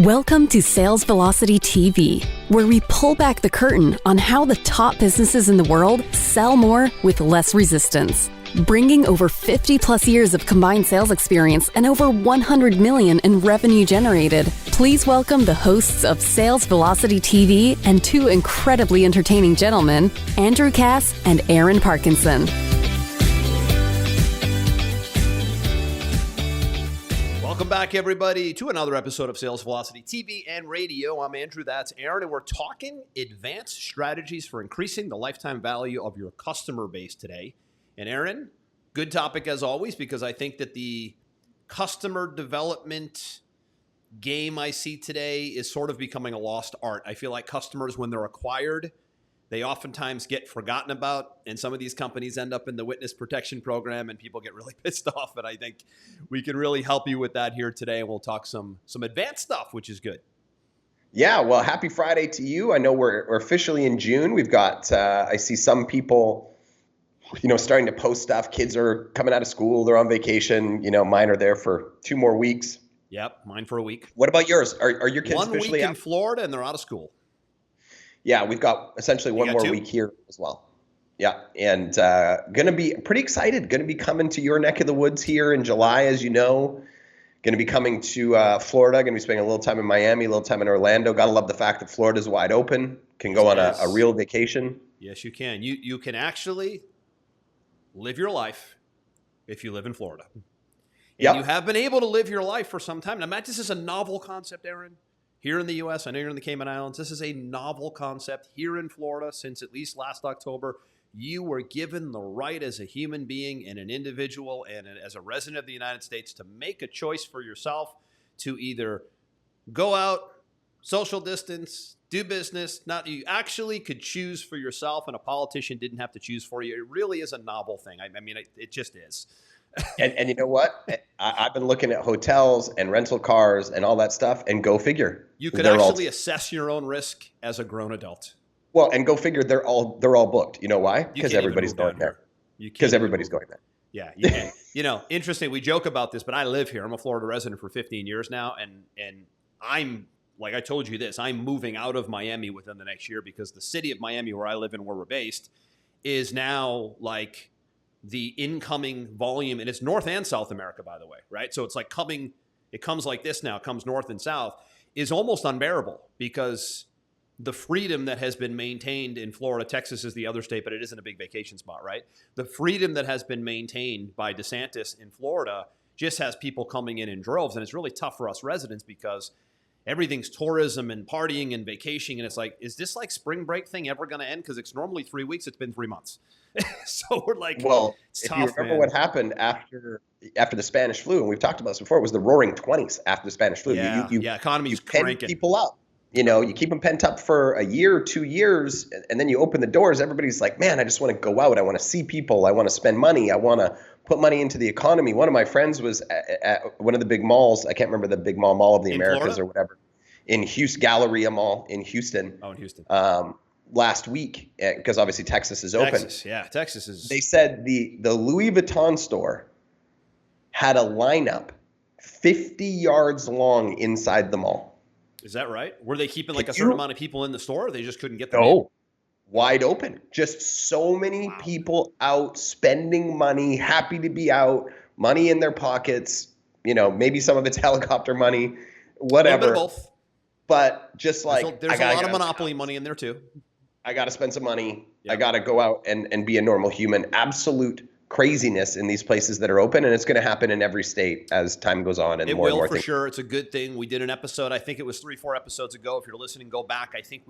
Welcome to Sales Velocity TV, where we pull back the curtain on how the top businesses in the world sell more with less resistance. Bringing over 50 plus years of combined sales experience and over 100 million in revenue generated, please welcome the hosts of Sales Velocity TV and two incredibly entertaining gentlemen, Andrew Cass and Aaron Parkinson. Welcome back, everybody, to another episode of Sales Velocity TV and Radio. I'm Andrew, that's Aaron, and we're talking advanced strategies for increasing the lifetime value of your customer base today. And Aaron, good topic as always, because I think that the customer development game I see today is sort of becoming a lost art. I feel like customers, when they're acquired, they oftentimes get forgotten about, and some of these companies end up in the witness protection program, and people get really pissed off. And I think we can really help you with that here today, and we'll talk some advanced stuff, which is good. Yeah, well, happy Friday to you. I know we're officially in June. We've got, I see some people, starting to post stuff. Kids are coming out of school. They're on vacation. Mine are there for 2 more weeks. Yep, mine for a week. What about yours? Are your kids officially 1 week out? in Florida, and they're out of school. Yeah, we've got essentially one more week here as well. Yeah, and going to be pretty excited. Going to be coming to your neck of the woods here in July, as you know. Going to be coming to Florida. Going to be spending a little time in Miami, a little time in Orlando. Got to love the fact that Florida's wide open. Can go on a real vacation. Yes, you can. You can actually live your life if you live in Florida. And you have been able to live your life for some time. Now, Matt, this is a novel concept, Aaron. Here in the U.S., I know you're in the Cayman Islands. This is a novel concept here in Florida since at least last October. You were given the right as a human being and an individual and as a resident of the United States to make a choice for yourself to either go out, social distance, do business. You actually could choose for yourself, and a politician didn't have to choose for you. It really is a novel thing. I mean, it just is. And you know what? I've been looking at hotels and rental cars and all that stuff, and go figure. You could actually assess your own risk as a grown adult. Well, and go figure they're all booked. You know why? Because everybody's going there. Because everybody's going there. Yeah, you can. Interesting. We joke about this, but I live here. I'm a Florida resident for 15 years now, and I'm, like I told you this, I'm moving out of Miami within the next year because the city of Miami, where I live and where we're based, is now like the incoming volume, and it's North and South America, by the way, right? So it's like it comes like this now, it comes north and south, is almost unbearable because the freedom that has been maintained in Florida, Texas is the other state, but it isn't a big vacation spot, right? The freedom that has been maintained by DeSantis in Florida just has people coming in droves, and it's really tough for us residents because everything's tourism and partying and vacationing, and it's like, is this like spring break thing ever going to end? Because it's normally 3 weeks, it's been 3 months. So we're like, well, it's if tough, you remember man. What happened after the Spanish flu, and we've talked about this before, it was the roaring 20s after the Spanish flu. Economy's pen cranking people up. You keep them pent up for a year, 2 years, and then you open the doors. Everybody's like, man, I just want to go out. I want to see people. I want to spend money. I want to put money into the economy. One of my friends was at one of the big malls. I can't remember the big Mall of the Americas Florida? Or whatever. In Houston, Galleria Mall in Houston. Oh, in Houston. Last week, because obviously Texas is open. Texas is. They said the Louis Vuitton store had a lineup 50 yards long inside the mall. Is that right? Were they keeping like a certain amount of people in the store, or they just couldn't get them in? No, wide open. Just so many people out spending money, happy to be out, money in their pockets. Maybe some of it's helicopter money, whatever. A little bit of both. But just like there's a lot of monopoly money in there too. I got to spend some money. Yep. I got to go out and be a normal human. Absolute craziness in these places that are open, and it's going to happen in every state as time goes on. And it more will and more for things. Sure. It's a good thing. We did an episode. I think it was 3-4 episodes ago. If you're listening, go back. I think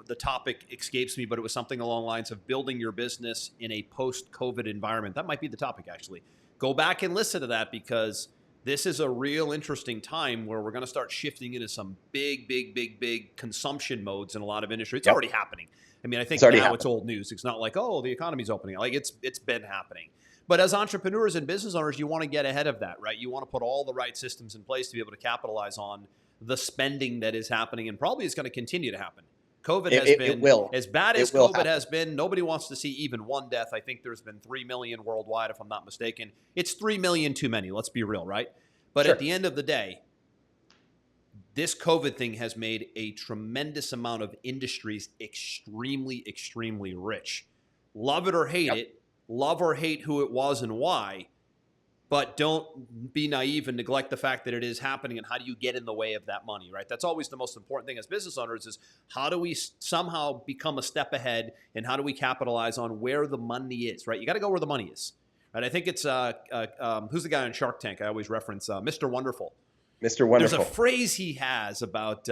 the topic escapes me, but it was something along the lines of building your business in a post-COVID environment. That might be the topic, actually. Go back and listen to that because this is a real interesting time where we're going to start shifting into some big consumption modes in a lot of industries. It's already happening. I mean, I think now it's old news. It's not like, oh, the economy's opening. Like it's been happening. But as entrepreneurs and business owners, you want to get ahead of that, right? You want to put all the right systems in place to be able to capitalize on the spending that is happening and probably is going to continue to happen. COVID has been as bad as COVID has been. Nobody wants to see even one death. I think there's been 3 million worldwide, if I'm not mistaken. It's 3 million too many. Let's be real, right? But at the end of the day, this COVID thing has made a tremendous amount of industries extremely, extremely rich. Love it or hate it, love or hate who it was and why, but don't be naive and neglect the fact that it is happening, and how do you get in the way of that money, right? That's always the most important thing as business owners, is how do we somehow become a step ahead, and how do we capitalize on where the money is, right? You got to go where the money is, right? I think it's, who's the guy on Shark Tank? I always reference Mr. Wonderful. Mr. Wonderful. There's a phrase he has about,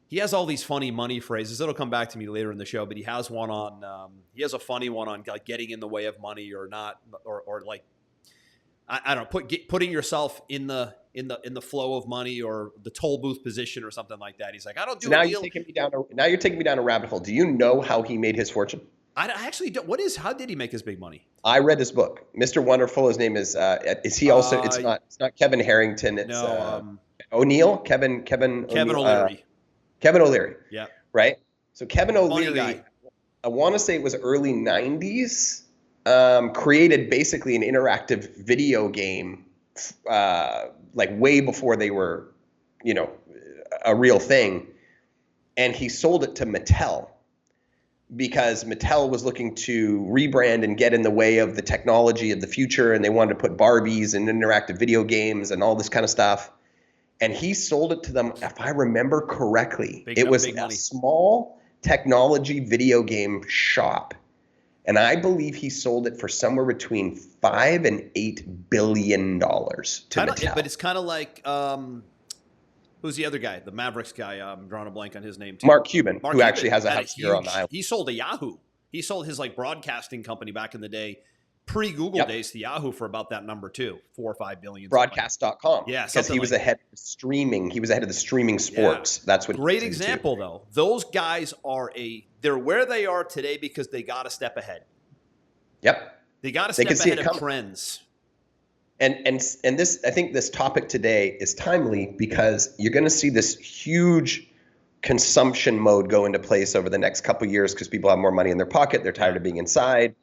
he has all these funny money phrases. It'll come back to me later in the show, but he has one on, he has a funny one on like getting in the way of money or not, or like, I don't know, putting yourself in the flow of money, or the toll booth position or something like that. He's like, I don't do. Now you're taking me down a rabbit hole. Do you know how he made his fortune? I actually don't. How did he make his big money? I read his book, Mr. Wonderful. His name is he also? It's not Kevin Harrington. It's O'Neill. Kevin O'Leary. Kevin O'Leary. Yeah. Right. So Kevin O'Leary, I want to say it was early 90s. Created basically an interactive video game, like way before they were, a real thing. And he sold it to Mattel because Mattel was looking to rebrand and get in the way of the technology of the future. And they wanted to put Barbies and interactive video games and all this kind of stuff. And he sold it to them, if I remember correctly. It was a small technology video game shop. And I believe he sold it for somewhere between $5 and $8 billion to Mattel. But it's kind of like, who's the other guy? The Mavericks guy. I'm drawing a blank on his name too. Mark Cuban, who actually has a house here on the island. He sold to Yahoo. He sold his like broadcasting company back in the day, pre-Google days, to Yahoo for about that number too, $4 or $5 billion. Broadcast.com. Yeah, because he was ahead of streaming. He was ahead of the streaming sports. Yeah. That's what. Great example though. Those guys they're where they are today because they got a step ahead. Yep. They got to step ahead of trends. And this, I think this topic today is timely because you're going to see this huge consumption mode go into place over the next couple of years because people have more money in their pocket. They're tired of being inside.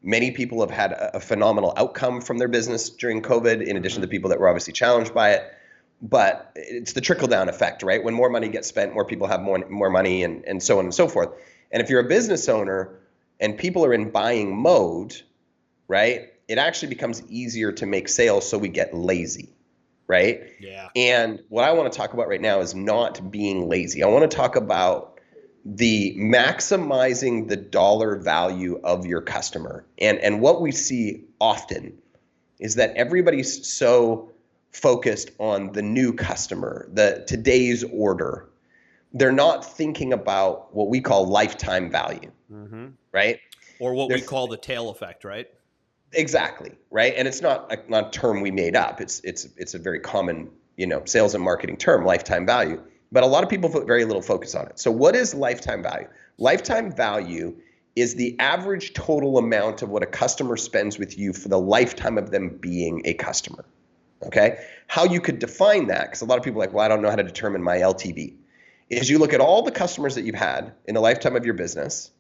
Many people have had a phenomenal outcome from their business during COVID, in addition to people that were obviously challenged by it. But it's the trickle-down effect, right? When more money gets spent, more people have more money, and so on and so forth. And if you're a business owner and people are in buying mode, right, it actually becomes easier to make sales, so we get lazy, right? Yeah. And what I want to talk about right now is not being lazy. I want to talk about the maximizing the dollar value of your customer. And what we see often is that everybody's so focused on the new customer, today's order. They're not thinking about what we call lifetime value, right? Or what we call the tail effect, right? Exactly, right? And it's not a term we made up. It's a very common, sales and marketing term, lifetime value. But a lot of people put very little focus on it. So what is lifetime value? Lifetime value is the average total amount of what a customer spends with you for the lifetime of them being a customer, okay? How you could define that, because a lot of people are like, well, I don't know how to determine my LTV, is you look at all the customers that you've had in the lifetime of your business,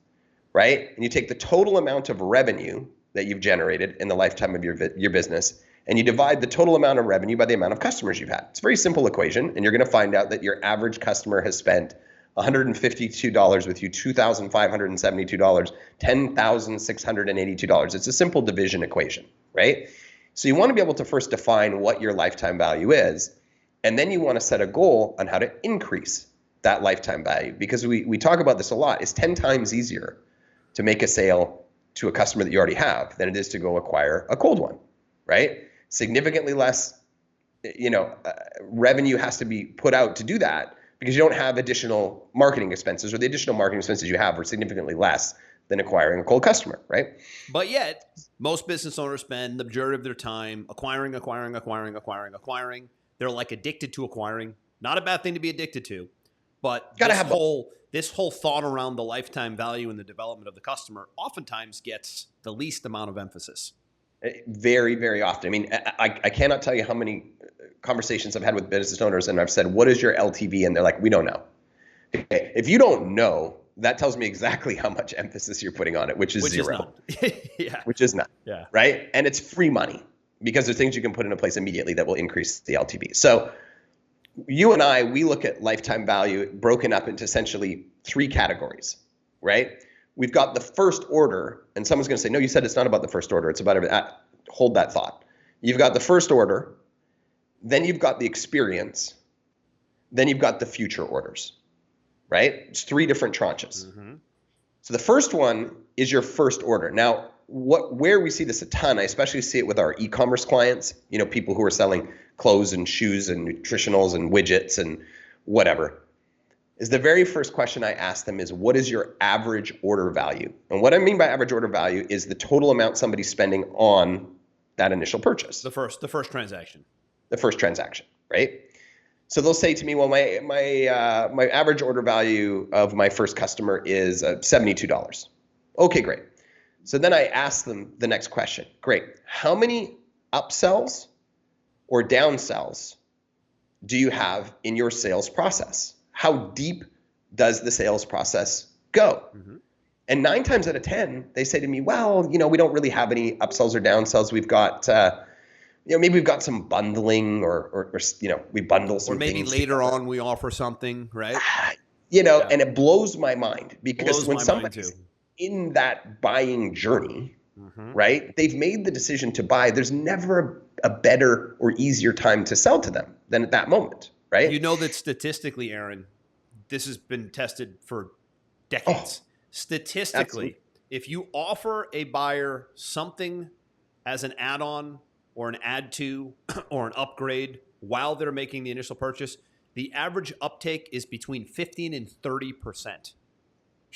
right? And you take the total amount of revenue that you've generated in the lifetime of your business, and you divide the total amount of revenue by the amount of customers you've had. It's a very simple equation, and you're going to find out that your average customer has spent $152 with you, $2,572, $10,682. It's a simple division equation, right? So you want to be able to first define what your lifetime value is, and then you want to set a goal on how to increase that lifetime value, because we talk about this a lot. It's 10 times easier to make a sale to a customer that you already have than it is to go acquire a cold one, right? Significantly less, revenue has to be put out to do that because you don't have additional marketing expenses, or the additional marketing expenses you have are significantly less than acquiring a cold customer, right? But yet, most business owners spend the majority of their time acquiring. They're like addicted to acquiring. Not a bad thing to be addicted to, but this whole thought around the lifetime value and the development of the customer oftentimes gets the least amount of emphasis. Very, very often. I mean, I cannot tell you how many conversations I've had with business owners, and I've said, what is your LTV? And they're like, we don't know. Okay. If you don't know, that tells me exactly how much emphasis you're putting on it, which is zero. Yeah. Which is none. Yeah. Right? And it's free money because there's things you can put into place immediately that will increase the LTV. So you and I, we look at lifetime value broken up into essentially 3 categories, right? We've got the first order, and someone's going to say, no, you said it's not about the first order. It's about everything. Hold that thought. You've got the first order, then you've got the experience, then you've got the future orders, right? It's 3 different tranches. Mm-hmm. So the first one is your first order. Now, where we see this a ton, I especially see it with our e-commerce clients, people who are selling clothes and shoes and nutritionals and widgets and whatever, is the very first question I ask them is, what is your average order value? And what I mean by average order value is the total amount somebody's spending on that initial purchase. The first transaction. The first transaction, right? So they'll say to me, well, my average order value of my first customer is $72. Okay, great. So then I ask them the next question. Great. How many upsells or downsells do you have in your sales process? How deep does the sales process go? Mm-hmm. And 9 times out of 10, they say to me, well, we don't really have any upsells or downsells. We've got, maybe we've got some bundling or we bundle some things. Or maybe later on we offer something, right? And it blows my mind because when somebody's in that buying journey, mm-hmm. right, they've made the decision to buy. There's never a better or easier time to sell to them than at that moment, right? You know that statistically, Aaron, this has been tested for decades. Statistically, absolutely. If you offer a buyer something as an add-on or an add to or an upgrade while they're making the initial purchase, the average uptake is between 15 and 30%.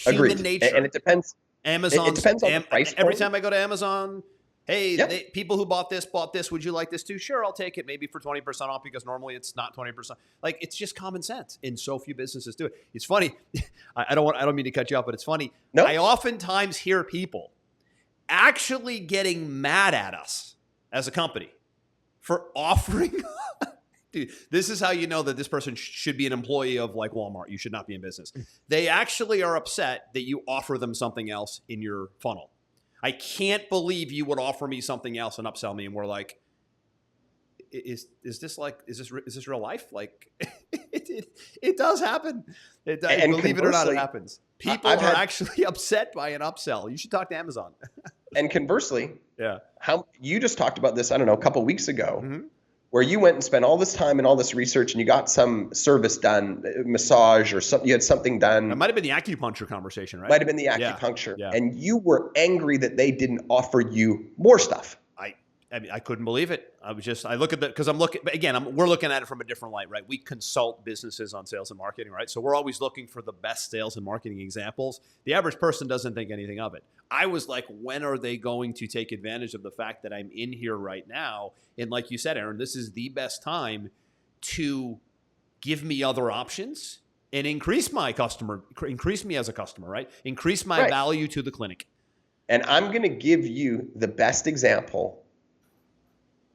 Agreed. Human nature. And it depends. Amazon. It depends on the price point. Every time I go to Amazon, hey, people who bought this, would you like this too? Sure, I'll take it, maybe for 20% off, because normally it's not 20%. Like, it's just common sense, and so few businesses do it. It's funny. I don't mean to cut you off, but it's funny. No. I oftentimes hear people actually getting mad at us as a company for offering. Dude, this is how you know that this person should be an employee of like Walmart. You should not be in business. They actually are upset that you offer them something else in your funnel. I can't believe you would offer me something else and upsell me. And we're like, is this real life? Like, it does happen. Believe it or not, it happens. People are actually upset by an upsell. You should talk to Amazon. And conversely, how you just talked about this, I don't know, a couple of weeks ago, mm-hmm. where you went and spent all this time and all this research and you got some service done, massage or something, you had something done. It might have been the acupuncture conversation, right? Might have been the acupuncture. Yeah. And you were angry that they didn't offer you more stuff. I couldn't believe it. I look at that because we're looking at it from a different light, right? We consult businesses on sales and marketing, right? So we're always looking for the best sales and marketing examples. The average person doesn't think anything of it. I was like, when are they going to take advantage of the fact that I'm in here right now? And like you said, Aaron, this is the best time to give me other options and increase me as a customer, right? Increase my value to the clinic. And I'm going to give you the best example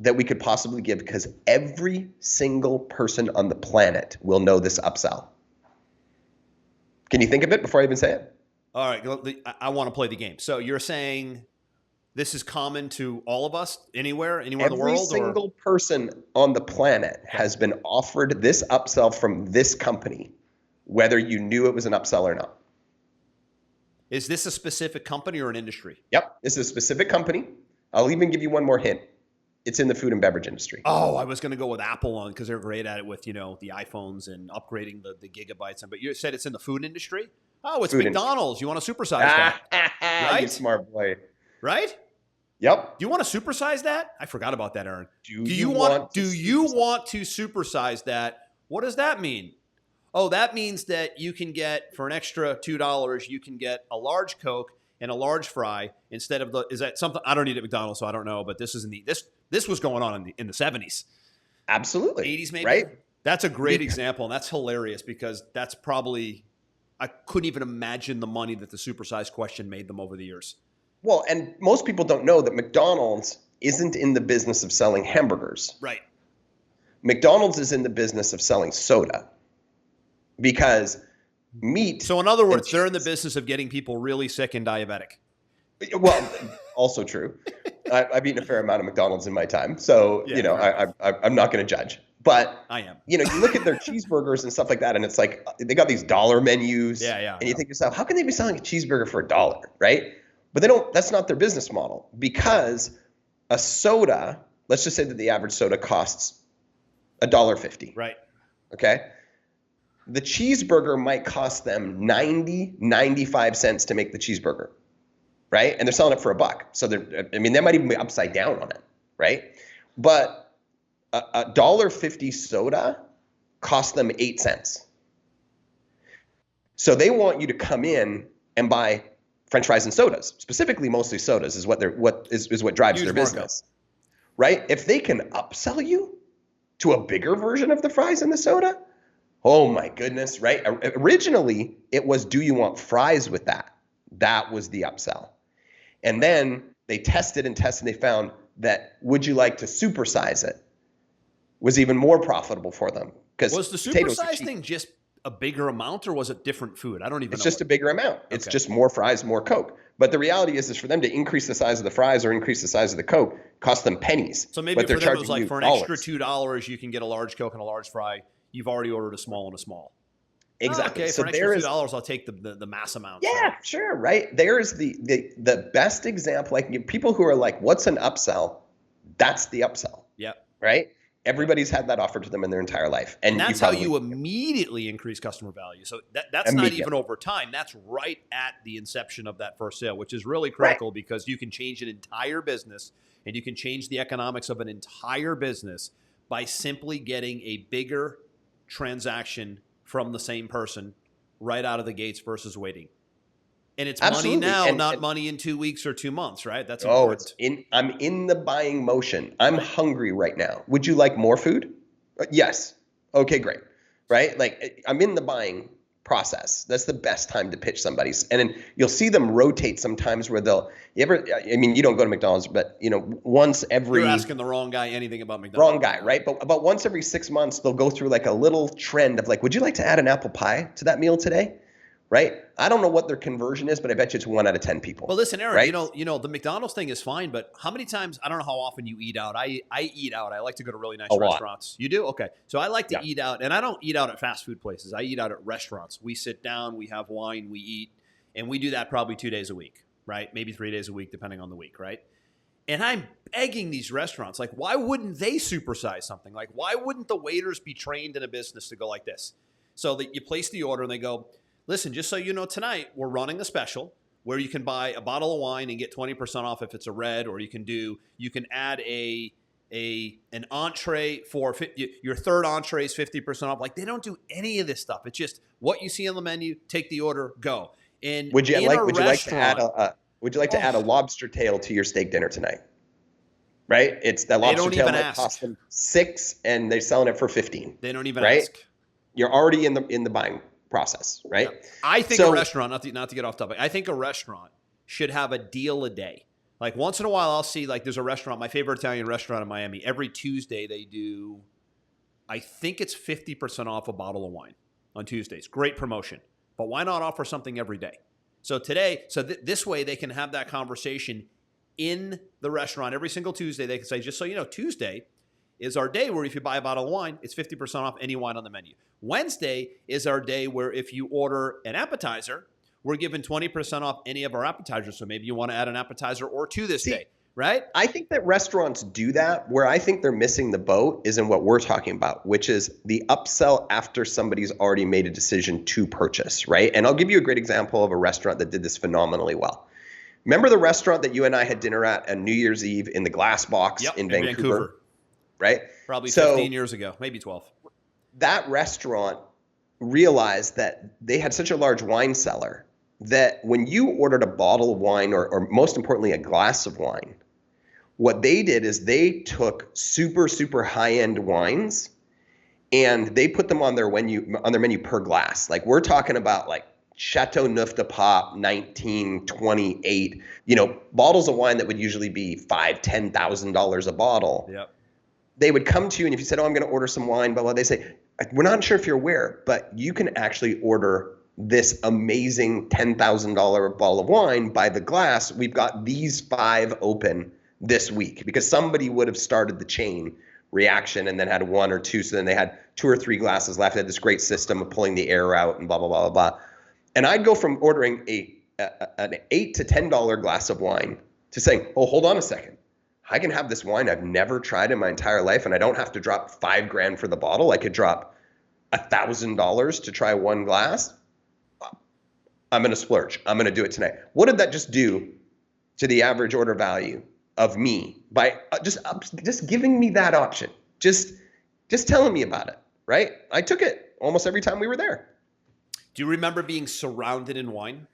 that we could possibly give, because every single person on the planet will know this upsell. Can you think of it before I even say it? All right. I want to play the game. So you're saying this is common to all of us, anywhere in the world? Every single person on the planet has been offered this upsell from this company, whether you knew it was an upsell or not. Is this a specific company or an industry? Yep. This is a specific company. I'll even give you one more hint. It's in the food and beverage industry. Oh, I was going to go with Apple on because they're great at it with, the iPhones and upgrading the gigabytes. But you said it's in the food industry? Oh, it's food McDonald's. Industry. You want to supersize that? Right? You smart boy. Right? Yep. Do you want to supersize that? I forgot about that, Aaron. Do you want to supersize that? What does that mean? Oh, that means that you can get, for an extra $2, you can get a large Coke and a large fry instead of is that something? I don't eat at McDonald's, so I don't know. But this is this was going on in the 70s. Absolutely. 80s maybe. Right. That's a great example, and that's hilarious because that's probably, I couldn't even imagine the money that the supersize question made them over the years. Well, and most people don't know that McDonald's isn't in the business of selling hamburgers. Right. McDonald's is in the business of selling soda because meat. So in other words, they're in the business of getting people really sick and diabetic. Well, also true. I've eaten a fair amount of McDonald's in my time. So, I'm not going to judge. But I am. You look at their cheeseburgers and stuff like that, and it's like they got these dollar menus. Yeah. And you think to yourself, how can they be selling a cheeseburger for $1, right? But they don't. That's not their business model, because a soda, let's just say that the average soda costs $1.50. Right. Okay. The cheeseburger might cost them 95 cents to make the cheeseburger, right? And they're selling it for $1. So they might even be upside down on it, right? But a $1.50 soda costs them 8 cents. So they want you to come in and buy French fries and sodas, specifically mostly sodas is what drives their business, right? If they can upsell you to a bigger version of the fries and the soda, oh my goodness, right? Originally, it was, do you want fries with that? That was the upsell. And then they tested and they found that would you like to supersize it was even more profitable for them. Was the supersize thing just a bigger amount, or was it different food? I don't even know. It's just a bigger amount. It's just more fries, more Coke. But the reality is for them to increase the size of the fries or increase the size of the Coke cost them pennies. So maybe for them it was like for an extra $2, you can get a large Coke and a large fry. You've already ordered a small and a small. Exactly. Okay, so for an extra $2, I'll take the mass amount. Yeah, sure, right? There is the best example. Like people who are like, what's an upsell? That's the upsell. Yeah. Right? Everybody's had that offered to them in their entire life. And that's how you immediately increase customer value. So that's not even over time. That's right at the inception of that first sale, which is really critical because you can change an entire business and you can change the economics of an entire business by simply getting a bigger transaction from the same person right out of the gates versus waiting. And it's money now, not money in 2 weeks or 2 months, right? That's important. I'm in the buying motion. I'm hungry right now. Would you like more food? Yes. Okay, great. Right? Like I'm in the buying process. That's the best time to pitch somebody. And then you'll see them rotate sometimes where you don't go to McDonald's, but once every. You're asking the wrong guy anything about McDonald's. Wrong guy, right? But about once every 6 months, they'll go through like a little trend of like, would you like to add an apple pie to that meal today? Right? I don't know what their conversion is, but I bet you it's 1 out of 10 people. Well, listen, Aaron, right? the McDonald's thing is fine, but how many times, I don't know how often you eat out. I eat out. I like to go to really nice restaurants. You do? Okay. So I like to eat out, and I don't eat out at fast food places. I eat out at restaurants. We sit down, we have wine, we eat, and we do that probably 2 days a week, right? Maybe 3 days a week, depending on the week, right? And I'm begging these restaurants, like, why wouldn't they supersize something? Like, why wouldn't the waiters be trained in a business to go like this? So that you place the order and they go, listen, just so you know, tonight we're running a special where you can buy a bottle of wine and get 20% off if it's a red, or you can add an entree for your third entree is 50% off. Like they don't do any of this stuff. It's just what you see on the menu, take the order, go. And would you like to add a lobster tail to your steak dinner tonight? Right? It's that lobster tail that cost them $6 and they're selling it for $15. They don't even ask. You're already in the buying process, right? Yeah. I think a restaurant, not to get off topic, I think a restaurant should have a deal a day. Like once in a while, I'll see like there's a restaurant, my favorite Italian restaurant in Miami. Every Tuesday they do, I think it's 50% off a bottle of wine on Tuesdays. Great promotion. But why not offer something every day? So this way they can have that conversation in the restaurant every single Tuesday. They can say, just so you know, Tuesday is our day where if you buy a bottle of wine, it's 50% off any wine on the menu. Wednesday is our day where if you order an appetizer, we're giving 20% off any of our appetizers. So maybe you want to add an appetizer or two this day, right? I think that restaurants do that. Where I think they're missing the boat is in what we're talking about, which is the upsell after somebody's already made a decision to purchase, right? And I'll give you a great example of a restaurant that did this phenomenally well. Remember the restaurant that you and I had dinner at on New Year's Eve in the glass box in Vancouver? Right? Probably 15 years ago, maybe 12. That restaurant realized that they had such a large wine cellar that when you ordered a bottle of wine or most importantly, a glass of wine, what they did is they took super, super high-end wines and they put them on their menu per glass. Like we're talking about like Chateau Neuf de Pape 1928, bottles of wine that would usually be $5,000, $10,000 a bottle. Yep. They would come to you, and if you said, oh, I'm going to order some wine, blah, blah, they say, we're not sure if you're aware, but you can actually order this amazing $10,000 bottle of wine by the glass. We've got these 5 open this week because somebody would have started the chain reaction and then had one or two. So then they had 2 or 3 glasses left. They had this great system of pulling the air out and blah, blah, blah, blah, blah. And I'd go from ordering an $8 to $10 glass of wine to saying, oh, hold on a second. I can have this wine I've never tried in my entire life, and I don't have to drop $5,000 for the bottle. I could drop $1,000 to try one glass. I'm going to splurge. I'm going to do it tonight. What did that just do to the average order value of me by just giving me that option? Just telling me about it, right? I took it almost every time we were there. Do you remember being surrounded in wine?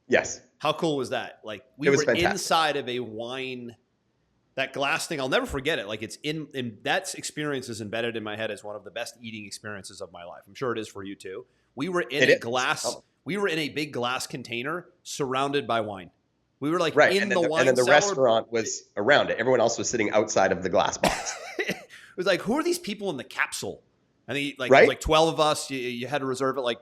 Yes. How cool was that? Like we were fantastic. Inside of a wine, that glass thing. I'll never forget it. Like it's in that experience is embedded in my head as one of the best eating experiences of my life. I'm sure it is for you too. We were in a glass. Oh. We were in a big glass container surrounded by wine. We were like in the wine. And then the cellar. Restaurant was around it. Everyone else was sitting outside of the glass box. It was like, who are these people in the capsule? I think like, right? It was like 12 of us. You had to reserve it like.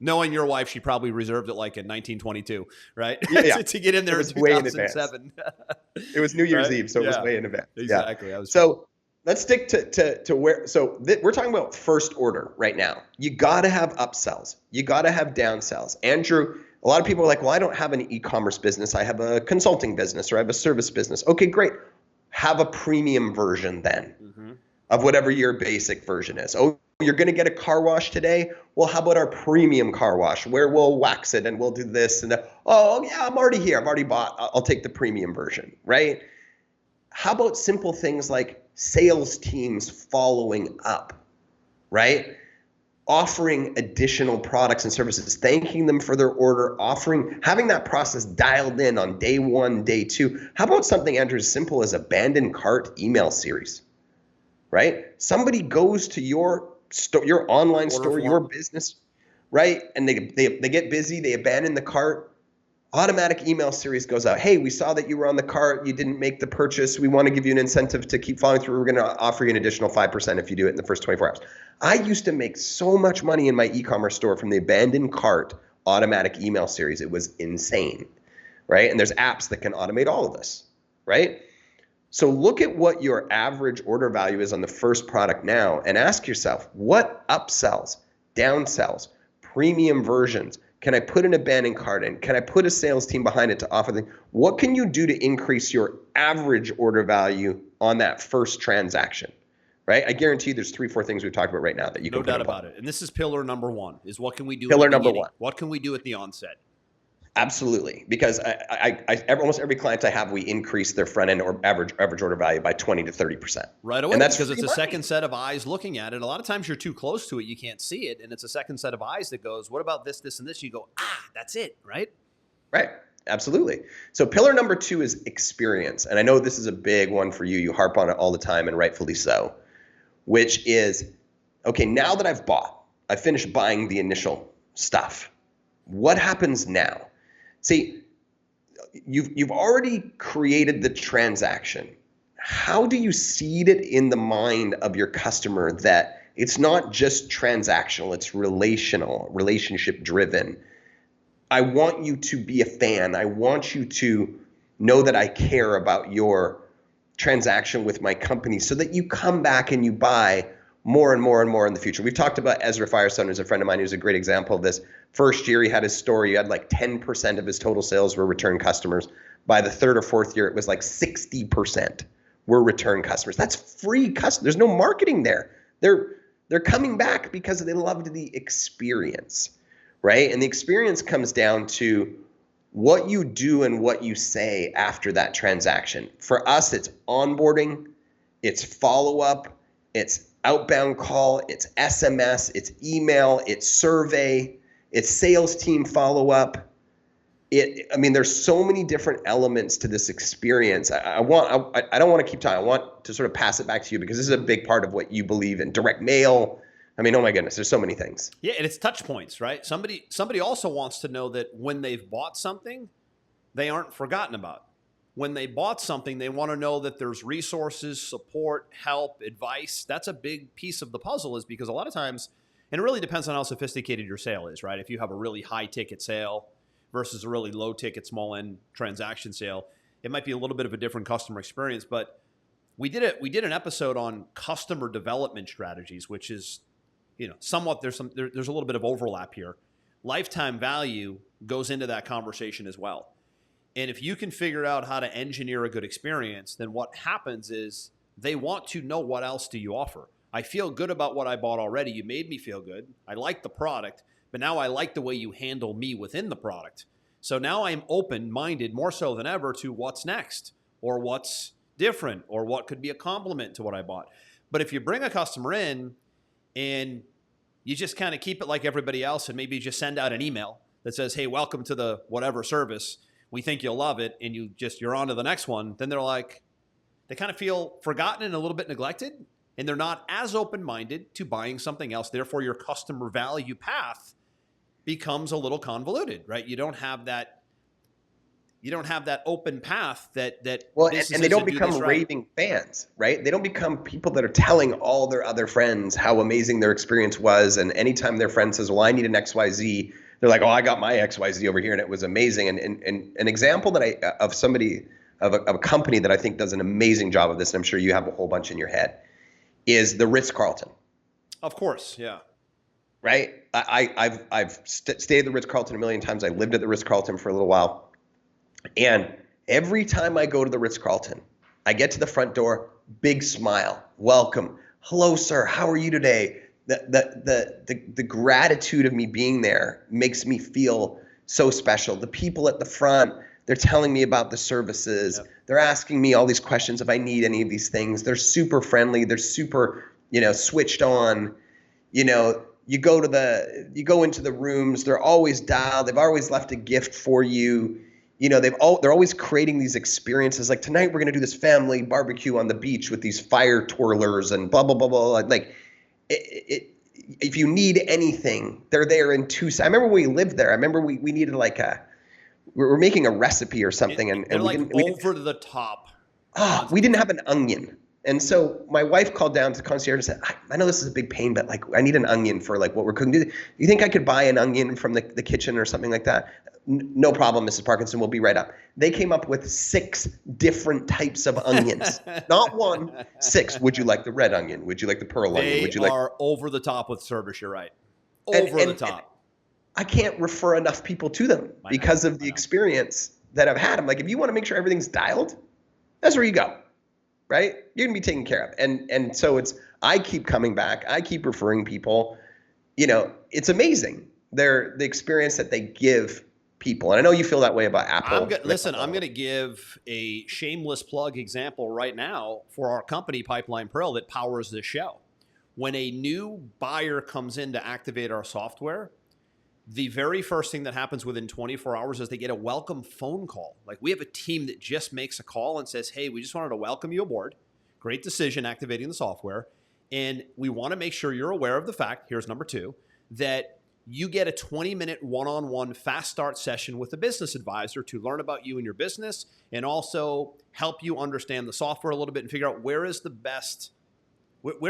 Knowing your wife, she probably reserved it like in 1922, right? Yeah. to get in there in 2007. It was New Year's Eve, so it was way in advance. Exactly. Yeah. So let's stick to where. So we're talking about first order right now. You got to have upsells. You got to have downsells. Andrew, a lot of people are like, well, I don't have an e-commerce business. I have a consulting business or I have a service business. Okay, great. Have a premium version then of whatever your basic version is. Oh, you're going to get a car wash today? Well, how about our premium car wash where we'll wax it and we'll do this and that. Oh, yeah, I'm already here. I've already bought. I'll take the premium version, right? How about simple things like sales teams following up, right? Offering additional products and services, thanking them for their order, having that process dialed in on day 1, day 2. How about something, Andrew, as simple as abandoned cart email series, right? Somebody goes to your online store, your business, right? And they get busy, they abandon the cart. Automatic email series goes out. Hey, we saw that you were on the cart. You didn't make the purchase. We want to give you an incentive to keep following through. We're going to offer you an additional 5% if you do it in the first 24 hours. I used to make so much money in my e-commerce store from the abandoned cart automatic email series. It was insane, right? And there's apps that can automate all of this, right? So look at what your average order value is on the first product now and ask yourself, what upsells, downsells, premium versions can I put an abandoned cart in? Can I put a sales team behind it to offer things? What can you do to increase your average order value on that first transaction, right? I guarantee you there's 3-4 things we've talked about right now that you can put in place. No doubt about it. And this is pillar number 1 is what can we do? Pillar number 1. What can we do at the onset? Absolutely, because almost every client I have, we increase their front end or average order value by 20 to 30%. Right away, and that's because it's a second set of eyes looking at it. A lot of times you're too close to it, you can't see it, and it's a second set of eyes that goes, "What about this, this, and this?" You go, that's it, right? Right, absolutely. So pillar number 2 is experience, and I know this is a big one for you. You harp on it all the time, and rightfully so. Which is, okay, now that I've finished buying the initial stuff. What happens now? See, you've already created the transaction. How do you seed it in the mind of your customer that it's not just transactional, it's relational, relationship driven? I want you to be a fan. I want you to know that I care about your transaction with my company so that you come back and you buy more and more and more in the future. We've talked about Ezra Firestone, who's a friend of mine, who's a great example of this. First year he had his store, he had like 10% of his total sales were return customers. By the 3rd or 4th year, it was like 60% were return customers. That's free customers. There's no marketing there. They're coming back because they loved the experience, right? And the experience comes down to what you do and what you say after that transaction. For us, it's onboarding, it's follow-up, it's outbound call, it's SMS, it's email, it's survey, it's sales team follow-up. There's so many different elements to this experience. I don't want to keep talking. I want to sort of pass it back to you because this is a big part of what you believe in. Direct mail. Oh my goodness, there's so many things. Yeah, and it's touch points, right? Somebody also wants to know that when they've bought something, they aren't forgotten about. When they bought something, they want to know that there's resources, support, help, advice. That's a big piece of the puzzle, is because a lot of times, and it really depends on how sophisticated your sale is, right? If you have a really high ticket sale versus a really low ticket, small end transaction sale, it might be a little bit of a different customer experience. But we did an episode on customer development strategies, which is, somewhat there's a little bit of overlap here. Lifetime value goes into that conversation as well. And if you can figure out how to engineer a good experience, then what happens is they want to know, what else do you offer? I feel good about what I bought already. You made me feel good. I like the product, but now I like the way you handle me within the product. So now I'm open-minded more so than ever to what's next, or what's different, or what could be a complement to what I bought. But if you bring a customer in and you just kind of keep it like everybody else, and maybe just send out an email that says, hey, welcome to the whatever service, we think you'll love it, and you're on to the next one, then they kind of feel forgotten and a little bit neglected, and they're not as open-minded to buying something else. Therefore, your customer value path becomes a little convoluted, right? You don't have that open path that well, and they don't become raving fans, right? They don't become people that are telling all their other friends how amazing their experience was, and anytime their friend says, well, I need an XYZ, they're like, oh, I got my XYZ over here and it was amazing. And an example that of a company that I think does an amazing job of this, and I'm sure you have a whole bunch in your head, is the Ritz-Carlton. Of course, yeah. Right? I've stayed at the Ritz-Carlton a million times. I lived at the Ritz-Carlton for a little while. And every time I go to the Ritz-Carlton, I get to the front door, big smile, welcome. Hello, sir. How are you today? The gratitude of me being there makes me feel so special. The people at the front, they're telling me about the services. Yep. They're asking me all these questions if I need any of these things. They're super friendly. They're super, switched on. You go into the rooms. They're always dialed. They've always left a gift for you. They're always creating these experiences. Like tonight, we're going to do this family barbecue on the beach with these fire twirlers and blah, blah, blah, blah. Like if you need anything, they're there in 2 seconds. I remember when we lived there. I remember we needed we were making a recipe or something. And we over to the top. We didn't have an onion. And so my wife called down to the concierge and said, I know this is a big pain, but I need an onion for what we're cooking. Do you think I could buy an onion from the kitchen or something like that? No problem, Mrs. Parkinson. We'll be right up. They came up with 6 different types of onions. Not 1, 6. Would you like the red onion? Would you like the pearl onion? Would you They are over the top with service. You're right. Over the top. And I can't refer enough people to them because of the experience that I've had. I'm like, if you want to make sure everything's dialed, that's where you go. Right? You're going to be taken care of. And so I keep coming back. I keep referring people. It's amazing. The experience that they give people. And I know you feel that way about Apple. I'm going to give a shameless plug example right now for our company, Pipeline Pearl, that powers this show. When a new buyer comes in to activate our software, the very first thing that happens within 24 hours is they get a welcome phone call. Like we have a team that just makes a call and says, hey, we just wanted to welcome you aboard. Great decision activating the software. And we want to make sure you're aware of the fact, here's number 2, that you get a 20-minute one-on-one fast start session with a business advisor to learn about you and your business and also help you understand the software a little bit and figure out where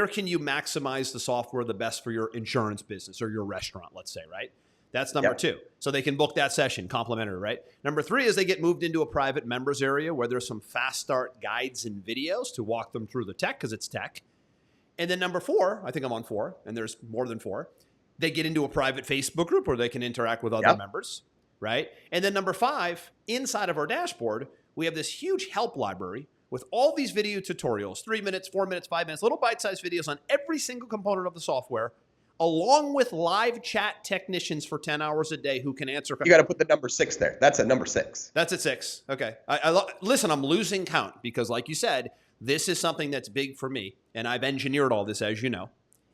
can you maximize the software the best for your insurance business or your restaurant, let's say, right? That's number 2. So they can book that session, complimentary, right? Number 3 is they get moved into a private members area where there's some fast start guides and videos to walk them through the tech because it's tech. And then number 4, I think I'm on 4, and there's more than 4. They get into a private Facebook group where they can interact with other members, right? And then number 5, inside of our dashboard, we have this huge help library with all these video tutorials, 3 minutes, 4 minutes, 5 minutes, little bite-sized videos on every single component of the software, along with live chat technicians for 10 hours a day who can answer. You got to put the number 6 there. That's at number 6. That's at 6. Okay. Listen, I'm losing count because like you said, this is something that's big for me. And I've engineered all this, as you know,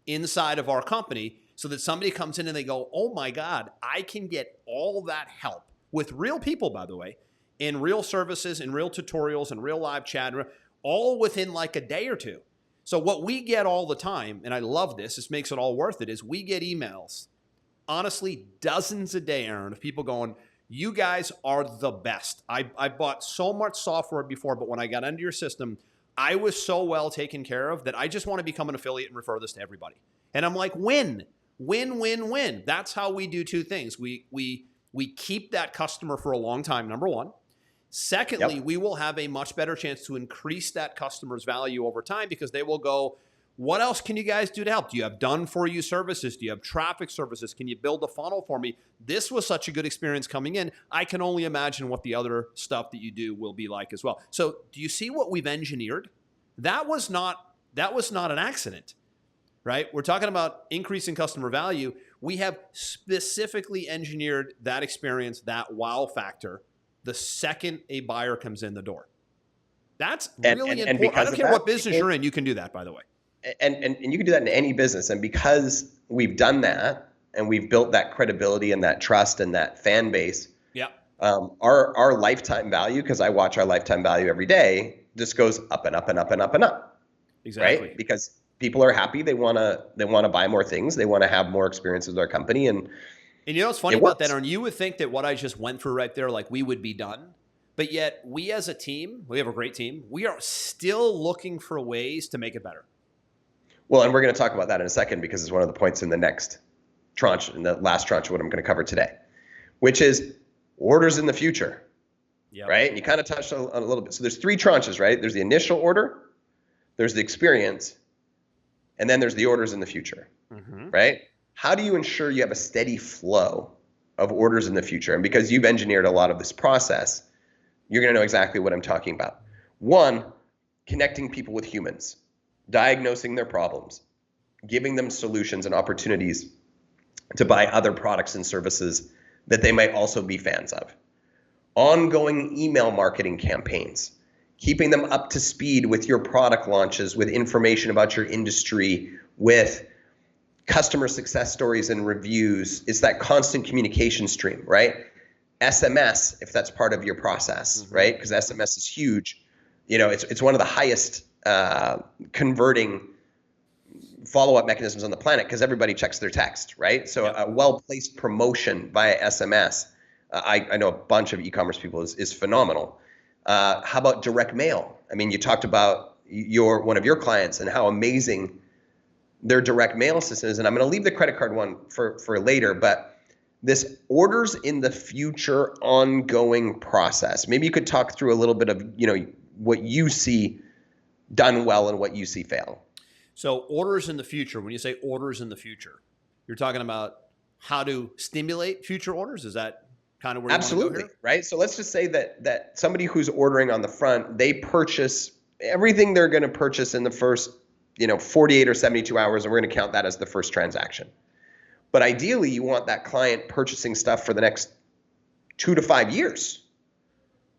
inside of our company so that somebody comes in and they go, oh my God, I can get all that help with real people, by the way, in real services, in real tutorials, and real live chat, all within like a day or 2. So what we get all the time, and I love this makes it all worth it, is we get emails, honestly, dozens a day, Aaron, of people going, you guys are the best. I bought so much software before, but when I got into your system, I was so well taken care of that I just want to become an affiliate and refer this to everybody. And I'm like, win. That's how we do 2 things. We keep that customer for a long time, number 1. Secondly, we will have a much better chance to increase that customer's value over time because they will go, what else can you guys do to help? Do you have done for you services? Do you have traffic services? Can you build a funnel for me? This was such a good experience coming in. I can only imagine what the other stuff that you do will be like as well. So do you see what we've engineered? That was not an accident, right? We're talking about increasing customer value. We have specifically engineered that experience, that wow factor, the second a buyer comes in the door. That's really important. I don't care what business you're in, you can do that, by the way. And you can do that in any business. And because we've done that and we've built that credibility and that trust and that fan base, our lifetime value, because I watch our lifetime value every day, just goes up and up and up and up and up. Exactly. Right? Because people are happy. They want to buy more things. They want to have more experiences with our company. And you know what's funny about that, Aaron? You would think that what I just went through right there, like we would be done. But yet we as a team, we have a great team. We are still looking for ways to make it better. Well, and we're going to talk about that in a second because it's one of the points in the next tranche, in the last tranche of what I'm going to cover today, which is orders in the future, right? And you kind of touched on a little bit. So there's 3 tranches, right? There's the initial order, there's the experience, and then there's the orders in the future, right? How do you ensure you have a steady flow of orders in the future? And because you've engineered a lot of this process, you're going to know exactly what I'm talking about. 1, connecting people with humans. Diagnosing their problems, giving them solutions and opportunities to buy other products and services that they might also be fans of. Ongoing email marketing campaigns, keeping them up to speed with your product launches, with information about your industry, with customer success stories and reviews. It's that constant communication stream, right? SMS, if that's part of your process, right? Because SMS is huge. You know, it's one of the highest converting follow-up mechanisms on the planet because everybody checks their text, right? So a well-placed promotion via SMS, I know a bunch of e-commerce people is phenomenal. How about direct mail? I mean, you talked about one of your clients and how amazing their direct mail system is, and I'm going to leave the credit card one for later, but this orders in the future ongoing process. Maybe you could talk through a little bit of, what you see done well and what you see fail. So orders in the future, when you say orders in the future, you're talking about how to stimulate future orders? Is that kind of where you want to go here? Right? So let's just say that somebody who's ordering on the front, they purchase everything they're going to purchase in the first 48 or 72 hours, and we're going to count that as the first transaction. But ideally, you want that client purchasing stuff for the next 2 to 5 years.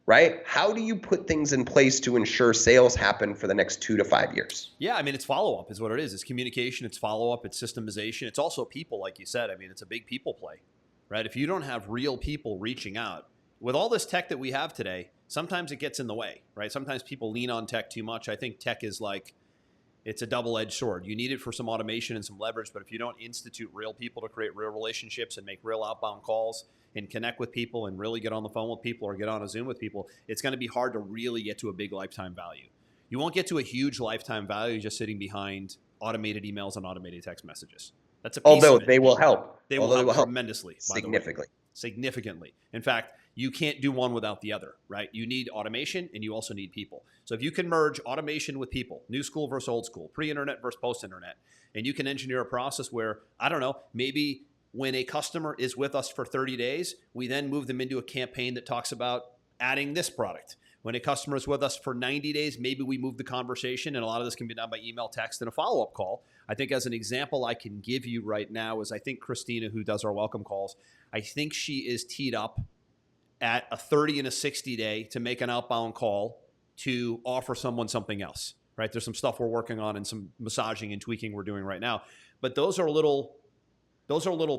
Right? How do you put things in place to ensure sales happen for the next 2 to 5 years? Yeah, I mean, it's follow-up is what it is. It's communication, it's follow-up, it's systemization. It's also people, like you said. I mean, it's a big people play, right? If you don't have real people reaching out, with all this tech that we have today, sometimes it gets in the way, right? Sometimes people lean on tech too much. I think tech is it's a double-edged sword. You need it for some automation and some leverage, but if you don't institute real people to create real relationships and make real outbound calls and connect with people and really get on the phone with people or get on a Zoom with people, it's going to be hard to really get to a big lifetime value. You won't get to a huge lifetime value just sitting behind automated emails and automated text messages. That's a piece Although of it. They will help. They will help tremendously. Significantly. Significantly. In fact, you can't do one without the other, right? You need automation and you also need people. So if you can merge automation with people, new school versus old school, pre-internet versus post-internet, and you can engineer a process where, I don't know, maybe when a customer is with us for 30 days, we then move them into a campaign that talks about adding this product. When a customer is with us for 90 days, maybe we move the conversation, and a lot of this can be done by email, text, and a follow-up call. I think as an example I can give you right now is I think Christina, who does our welcome calls, I think she is teed up at a 30 and a 60 day to make an outbound call to offer someone something else, right? There's some stuff we're working on and some massaging and tweaking we're doing right now. But those are little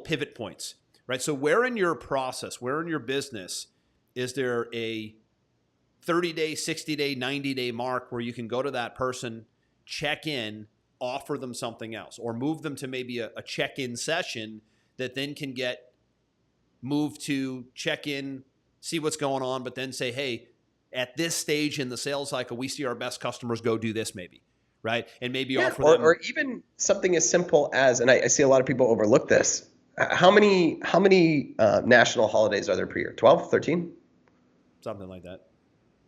pivot points, right? So where in your process, where in your business is there a 30-day, 60-day, 90-day mark where you can go to that person, check in, offer them something else, or move them to maybe a check-in session that then can get moved to check in, see what's going on, but then say, hey, at this stage in the sales cycle, we see our best customers go do this maybe, right? And maybe offer them. Or even something as simple as, and I see a lot of people overlook this, how many national holidays are there per year? 12, 13? Something like that.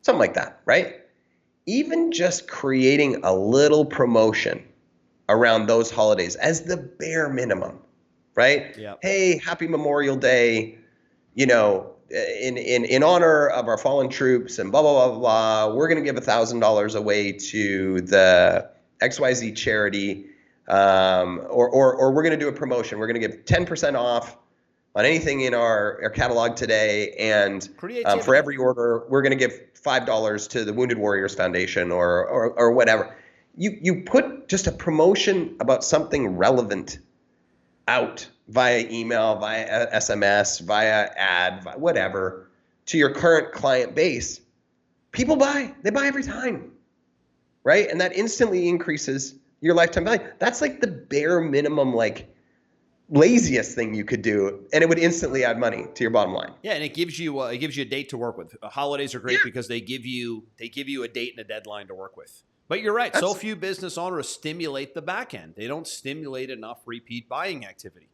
something like that, right? Even just creating a little promotion around those holidays as the bare minimum, right? Yep. Hey, happy Memorial Day, in honor of our fallen troops and blah, blah, blah, blah, we're going to give $1,000 away to the XYZ charity, or we're going to do a promotion. We're going to give 10% off on anything in our catalog today, and for every order, we're going to give $5 to the Wounded Warriors Foundation or whatever. You put just a promotion about something relevant out via email, via SMS, via ad, whatever, to your current client base. People buy. They buy every time, right? And that instantly increases your lifetime value. That's like the bare minimum, like, laziest thing you could do, and it would instantly add money to your bottom line. Yeah, and it gives you a date to work with. Holidays are great because they give you a date and a deadline to work with. But you're right. So few business owners stimulate the back end. They don't stimulate enough repeat buying activity.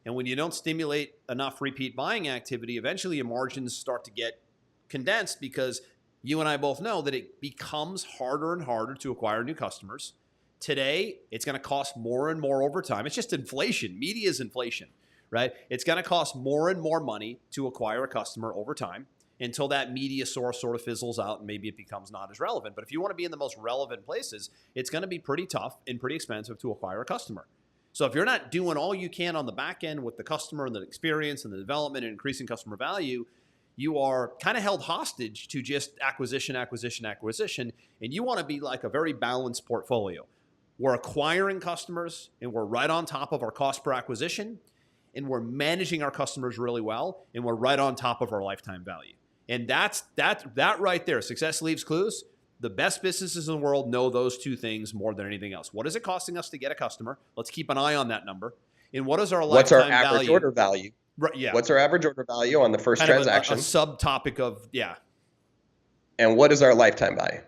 And when you don't stimulate enough repeat buying activity, eventually your margins start to get condensed, because you and I both know that it becomes harder and harder to acquire new customers. Today, it's going to cost more and more over time. It's just inflation. Media is inflation, right? It's going to cost more and more money to acquire a customer over time, until that media source sort of fizzles out and maybe it becomes not as relevant. But if you want to be in the most relevant places, it's going to be pretty tough and pretty expensive to acquire a customer. So if you're not doing all you can on the back end with the customer and the experience and the development and increasing customer value, you are kind of held hostage to just acquisition, and you want to be like a very balanced portfolio. We're acquiring customers, and we're right on top of our cost per acquisition, and we're managing our customers really well, and we're right on top of our lifetime value. And that right there, success leaves clues. The best businesses in the world know those two things more than anything else. What is it costing us to get a customer? Let's keep an eye on that number. And what is our lifetime value? What's our average order value? Right, yeah. What's our average order value on the first kind transaction? Of a subtopic of, yeah. And what is our lifetime value?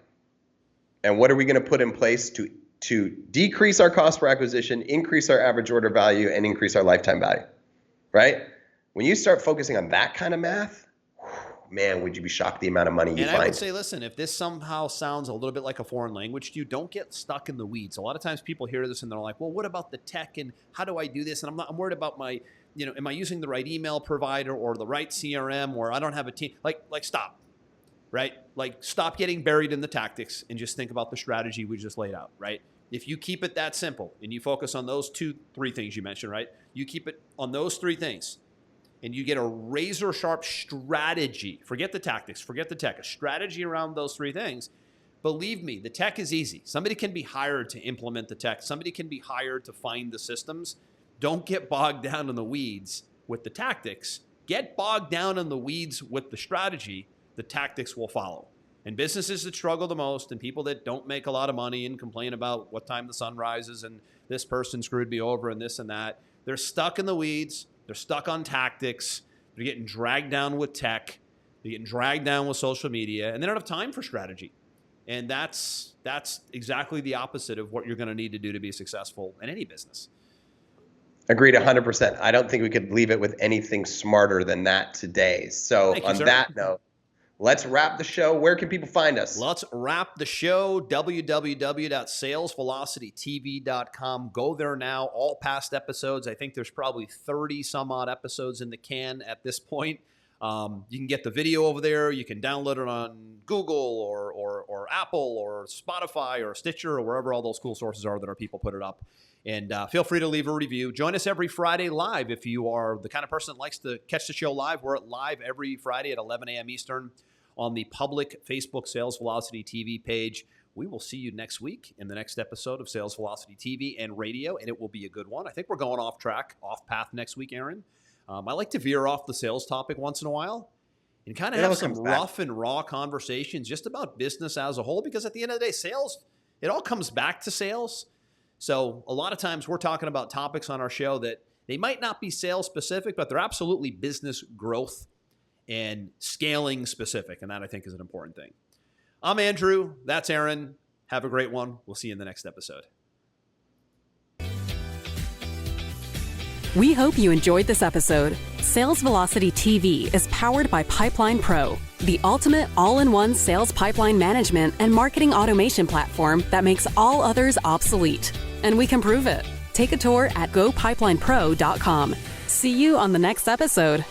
And what are we going to put in place to decrease our cost per acquisition, increase our average order value, and increase our lifetime value, right? When you start focusing on that kind of math, man, would you be shocked the amount of money you find. And I would say, listen, if this somehow sounds a little bit like a foreign language to you, don't get stuck in the weeds. A lot of times people hear this and they're like, well, what about the tech and how do I do this? And I'm worried about my, am I using the right email provider or the right CRM, or I don't have a team. Like stop, right? Like stop getting buried in the tactics and just think about the strategy we just laid out, right? If you keep it that simple and you focus on those 2-3 things you mentioned, right? You keep it on those 3 things, and you get a razor sharp strategy. Forget the tactics, forget the tech, a strategy around those 3 things. Believe me, the tech is easy. Somebody can be hired to implement the tech. Somebody can be hired to find the systems. Don't get bogged down in the weeds with the tactics. Get bogged down in the weeds with the strategy. The tactics will follow. And businesses that struggle the most, and people that don't make a lot of money and complain about what time the sun rises and this person screwed me over and this and that, they're stuck in the weeds. They're stuck on tactics. They're getting dragged down with tech. They're getting dragged down with social media, and they don't have time for strategy. And that's exactly the opposite of what you're going to need to do to be successful in any business. Agreed 100%. I don't think we could leave it with anything smarter than that today. So on that note, let's wrap the show. Where can people find us? Let's wrap the show. www.salesvelocitytv.com. Go there now. All past episodes. I think there's probably 30 some odd episodes in the can at this point. You can get the video over there. You can download it on Google or Apple or Spotify or Stitcher or wherever all those cool sources are that our people put it up. And feel free to leave a review. Join us every Friday live if you are the kind of person that likes to catch the show live. We're live every Friday at 11 a.m. Eastern on the public Facebook Sales Velocity TV page. We will see you next week in the next episode of Sales Velocity TV and radio, and it will be a good one. I think we're going off path next week, Aaron. I like to veer off the sales topic once in a while and kind of have some rough and raw conversations just about business as a whole, because at the end of the day, sales, it all comes back to sales. So a lot of times we're talking about topics on our show that they might not be sales specific, but they're absolutely business growth and scaling specific. And that, I think, is an important thing. I'm Andrew. That's Aaron. Have a great one. We'll see you in the next episode. We hope you enjoyed this episode. Sales Velocity TV is powered by Pipeline Pro, the ultimate all-in-one sales pipeline management and marketing automation platform that makes all others obsolete. And we can prove it. Take a tour at gopipelinePro.com. See you on the next episode.